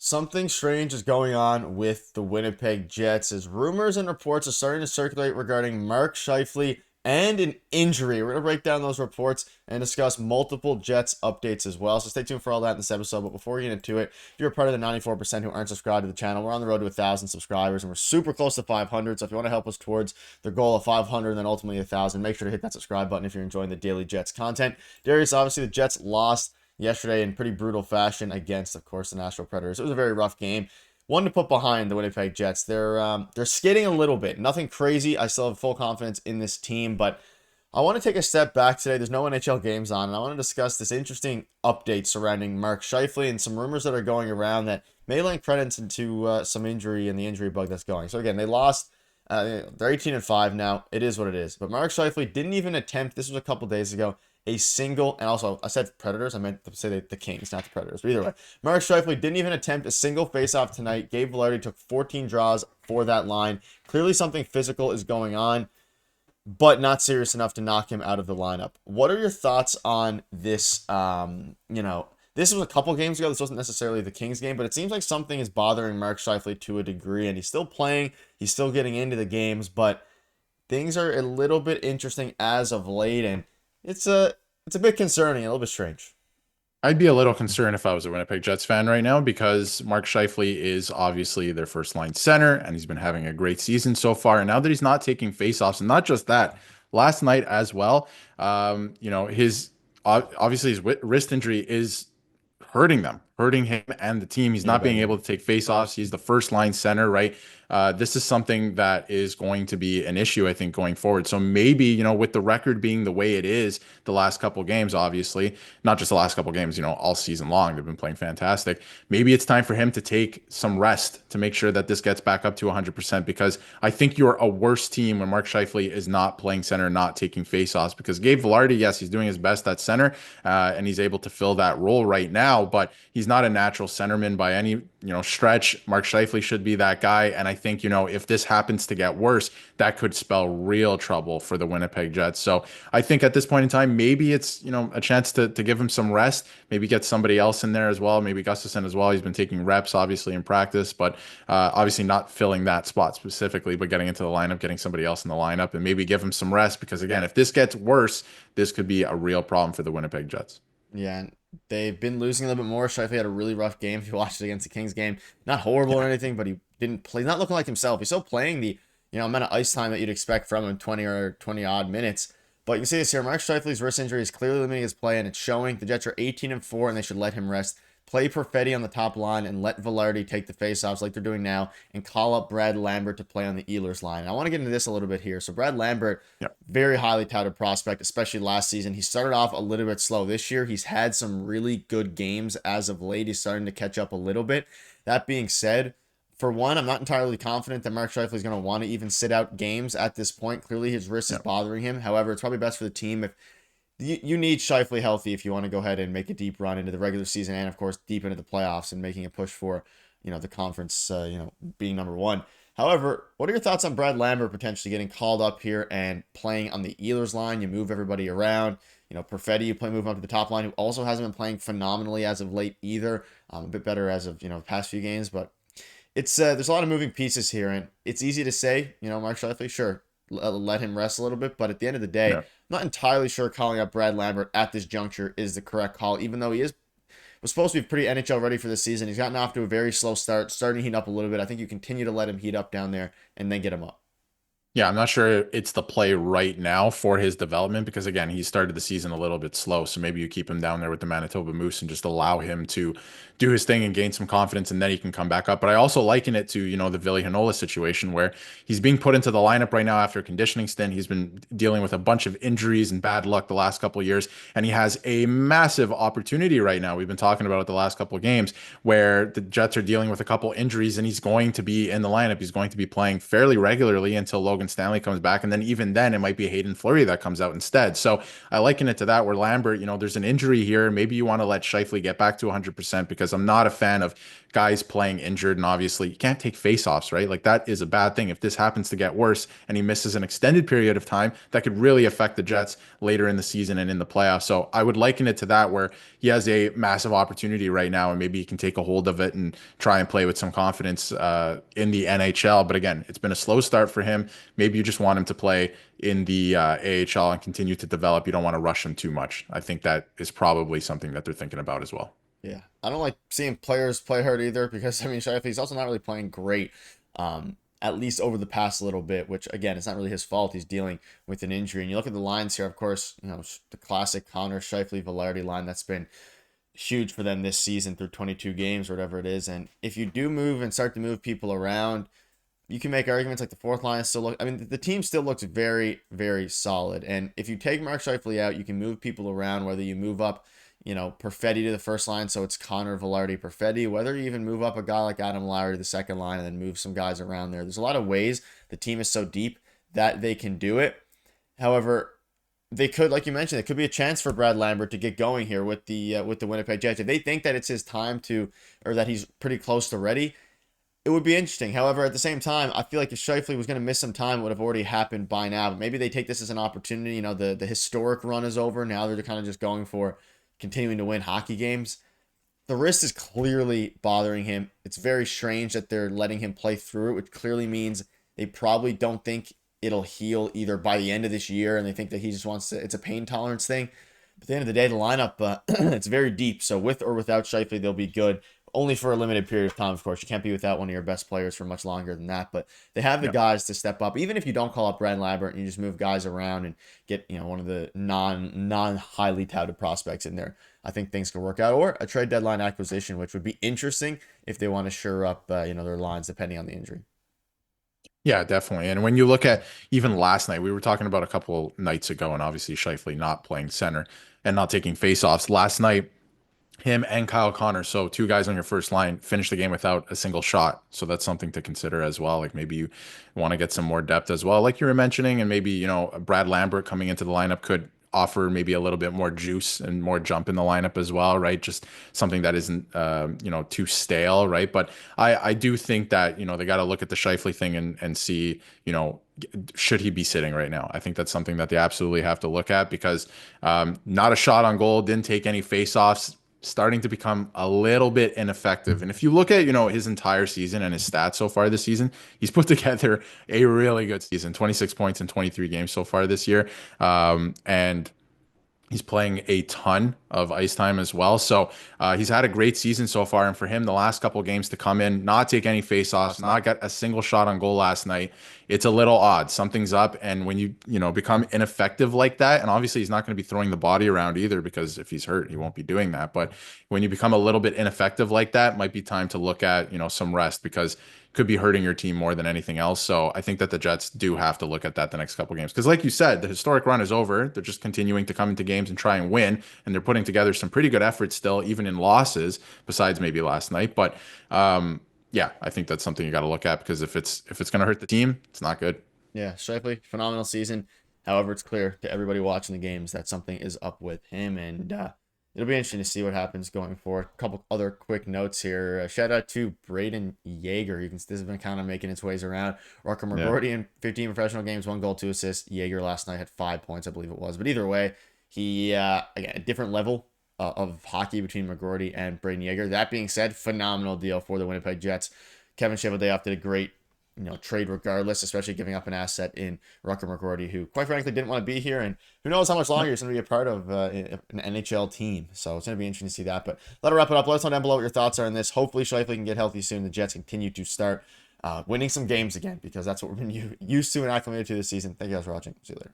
Something strange is going on with the Winnipeg Jets as rumors and reports are starting to circulate regarding Mark Scheifele and an injury. We're going to break down those reports and discuss multiple Jets updates as well. So stay tuned for all that in this episode. But before we get into it, if you're a part of the 94% who aren't subscribed to the channel, we're on the road to 1,000 subscribers and we're super close to 500. So if you want to help us towards the goal of 500 and then ultimately 1,000, make sure to hit that subscribe button if you're enjoying the daily Jets content. Darius, obviously the Jets lost yesterday in pretty brutal fashion against, of course, the Nashville Predators. It was a very rough game. One to put behind the Winnipeg Jets. They're skidding a little bit. Nothing crazy. I still have full confidence in this team, but I want to take a step back today. There's no NHL games on, and I want to discuss this interesting update surrounding Mark Scheifele and some rumors that are going around that may lend credence into some injury and the injury bug that's going. So again, they lost. They're 18-5 now. It is what it is. But Mark Scheifele didn't even attempt. This was a couple days ago. A single, and also I said Predators, I meant to say the Kings, not the Predators, but either way. Mark Scheifele didn't even attempt a single faceoff tonight. Gabe Vilardi took 14 draws for that line. Clearly something physical is going on, but not serious enough to knock him out of the lineup. What are your thoughts on this? This was a couple games ago. This wasn't necessarily the Kings game, but it seems like something is bothering Mark Scheifele to a degree, and he's still playing. He's still getting into the games, but things are a little bit interesting as of late, and it's a bit concerning, a little bit strange. I'd be a little concerned if I was a Winnipeg Jets fan right now because Mark Scheifele is obviously their first line center and he's been having a great season so far. And now that he's not taking faceoffs, and not just that, last night as well, his obviously his wrist injury is hurting him and the team. He's In a not bad being way. able to take faceoffs. He's the first line center, right? This is something that is going to be an issue, I think, going forward. So maybe, with the record being the way it is, the last couple games, obviously, not just the last couple games, all season long, they've been playing fantastic. Maybe it's time for him to take some rest to make sure that this gets back up to 100% because I think you're a worse team when Mark Scheifele is not playing center, not taking faceoffs because Gabe Vilardi, yes, he's doing his best at center and he's able to fill that role right now, but he's not a natural centerman by any stretch. Mark Scheifele should be that guy, and I think if this happens to get worse, that could spell real trouble for the Winnipeg Jets. So I think at this point in time, maybe it's a chance to give him some rest, maybe get somebody else in there as well, maybe Gustafsson as well. He's been taking reps obviously in practice, but obviously not filling that spot specifically, but getting into the lineup, getting somebody else in the lineup, and maybe give him some rest because again, if this gets worse, this could be a real problem for the Winnipeg Jets. Yeah, and they've been losing a little bit more. Scheifele had a really rough game. If you watched it against the Kings game, not horrible or anything, but he didn't play. Not looking like himself. He's still playing the amount of ice time that you'd expect from him, 20 or 20 odd minutes. But you can see this here. Mark Scheifele's wrist injury is clearly limiting his play, and it's showing. The Jets are 18-4, and they should let him rest. Play Perfetti on the top line and let Vilardi take the faceoffs like they're doing now and call up Brad Lambert to play on the Ehlers line. And I want to get into this a little bit here. So Brad Lambert, Yep. very highly touted prospect, especially last season. He started off a little bit slow. This year, he's had some really good games as of late. He's starting to catch up a little bit. That being said, for one, I'm not entirely confident that Mark Scheifele is going to want to even sit out games at this point. Clearly, his wrist is Yep. bothering him. However, it's probably best for the team if you need Scheifele healthy if you want to go ahead and make a deep run into the regular season and, of course, deep into the playoffs and making a push for, the conference, being number one. However, what are your thoughts on Brad Lambert potentially getting called up here and playing on the Ehlers line? You move everybody around. Perfetti, you move up to the top line, who also hasn't been playing phenomenally as of late either. A bit better as of, the past few games, but it's there's a lot of moving pieces here, and it's easy to say, Mark Scheifele, sure, let him rest a little bit, but at the end of the day, I'm Yeah. not entirely sure calling up Brad Lambert at this juncture is the correct call, even though he was supposed to be pretty NHL ready for this season. He's gotten off to a very slow start, starting to heat up a little bit. I think you continue to let him heat up down there and then get him up. Yeah, I'm not sure it's the play right now for his development because again, he started the season a little bit slow. So maybe you keep him down there with the Manitoba Moose and just allow him to do his thing and gain some confidence and then he can come back up. But I also liken it to, the Ville Heinola situation where he's being put into the lineup right now after a conditioning stint. He's been dealing with a bunch of injuries and bad luck the last couple of years, and he has a massive opportunity right now. We've been talking about it the last couple of games where the Jets are dealing with a couple injuries and he's going to be in the lineup. He's going to be playing fairly regularly until Logan Stanley comes back. And then even then it might be Hayden Fleury that comes out instead. So I liken it to that where Lambert, there's an injury here. Maybe you want to let Scheifele get back to 100% because I'm not a fan of guys playing injured, and obviously you can't take faceoffs, right? Like that is a bad thing. If this happens to get worse and he misses an extended period of time, that could really affect the Jets later in the season and in the playoffs. So I would liken it to that, where he has a massive opportunity right now, and maybe he can take a hold of it and try and play with some confidence in the NHL. But again, it's been a slow start for him. Maybe you just want him to play in the AHL and continue to develop. You don't want to rush him too much. I think that is probably something that they're thinking about as well. Yeah, I don't like seeing players play hurt either because I mean Scheifele's also not really playing great, at least over the past little bit. Which again, it's not really his fault. He's dealing with an injury. And you look at the lines here, of course, the classic Connor Scheifele Velarde line that's been huge for them this season through 22 games or whatever it is. And if you do move and start to move people around, you can make arguments like the fourth line still look. I mean, the team still looks very, very solid. And if you take Mark Scheifele out, you can move people around. Whether you move up, Perfetti to the first line, so it's Connor Velarde Perfetti. Whether you even move up a guy like Adam Lowry to the second line and then move some guys around there. There's a lot of ways the team is so deep that they can do it. However, they could, like you mentioned, it could be a chance for Brad Lambert to get going here with the Winnipeg Jets. If they think that it's his time to, or that he's pretty close to ready, it would be interesting. However, at the same time, I feel like if Scheifele was going to miss some time, it would have already happened by now. But maybe they take this as an opportunity. The historic run is over. Now they're kind of just going for continuing to win hockey games. The wrist is clearly bothering him. It's very strange that they're letting him play through it, which clearly means they probably don't think it'll heal either by the end of this year, and they think that he just wants to, it's a pain tolerance thing. But at the end of the day, the lineup, it's very deep. So with or without Scheifele, they'll be good. Only for a limited period of time, of course. You can't be without one of your best players for much longer than that. But they have the guys to step up. Even if you don't call up Brad Lambert and you just move guys around and get one of the non highly touted prospects in there, I think things can work out. Or a trade deadline acquisition, which would be interesting if they want to shore up their lines depending on the injury. Yeah, definitely. And when you look at even last night, we were talking about a couple nights ago, and obviously Scheifele not playing center and not taking faceoffs. Last night, him and Kyle Connor, so two guys on your first line, finished the game without a single shot. So that's something to consider as well. Like maybe you want to get some more depth as well, like you were mentioning, and maybe Brad Lambert coming into the lineup could offer maybe a little bit more juice and more jump in the lineup as well, right? Just something that isn't too stale, right? But I do think that they got to look at the Scheifele thing and see should he be sitting right now? I think that's something that they absolutely have to look at because not a shot on goal, didn't take any faceoffs, starting to become a little bit ineffective. And if you look at, his entire season and his stats so far this season, he's put together a really good season, 26 points in 23 games so far this year. And he's playing a ton of ice time as well. So he's had a great season so far. And for him, the last couple of games to come in, not take any faceoffs, not get a single shot on goal last night, it's a little odd. Something's up. And when you become ineffective like that, and obviously he's not going to be throwing the body around either because if he's hurt, he won't be doing that. But when you become a little bit ineffective like that, might be time to look at, some rest because could be hurting your team more than anything else. So I think that the Jets do have to look at that the next couple games. Because like you said, the historic run is over. They're just continuing to come into games and try and win. And they're putting together some pretty good efforts still, even in losses, besides maybe last night. But yeah, I think that's something you got to look at because if it's going to hurt the team, it's not good. Yeah, Scheifele, phenomenal season. However, it's clear to everybody watching the games that something is up with him, and it'll be interesting to see what happens going forward. A couple other quick notes here. Shout out to Braden Yeager. This has been kind of making its ways around. Rutger McGroarty in 15 professional games, 1 goal, 2 assists. Yeager last night had 5 points, I believe it was. But either way, he again a different level of hockey between McGroarty and Braden Yeager. That being said, phenomenal deal for the Winnipeg Jets. Kevin Cheveldayoff did a great trade regardless, especially giving up an asset in Rutger McGroarty, who quite frankly didn't want to be here, and who knows how much longer he's going to be a part of an NHL team. So it's going to be interesting to see that. But that'll wrap it up. Let us know down below what your thoughts are on this. Hopefully Scheifele can get healthy soon. The Jets continue to start winning some games again because that's what we've been used to and acclimated to this season. Thank you guys for watching. See you later.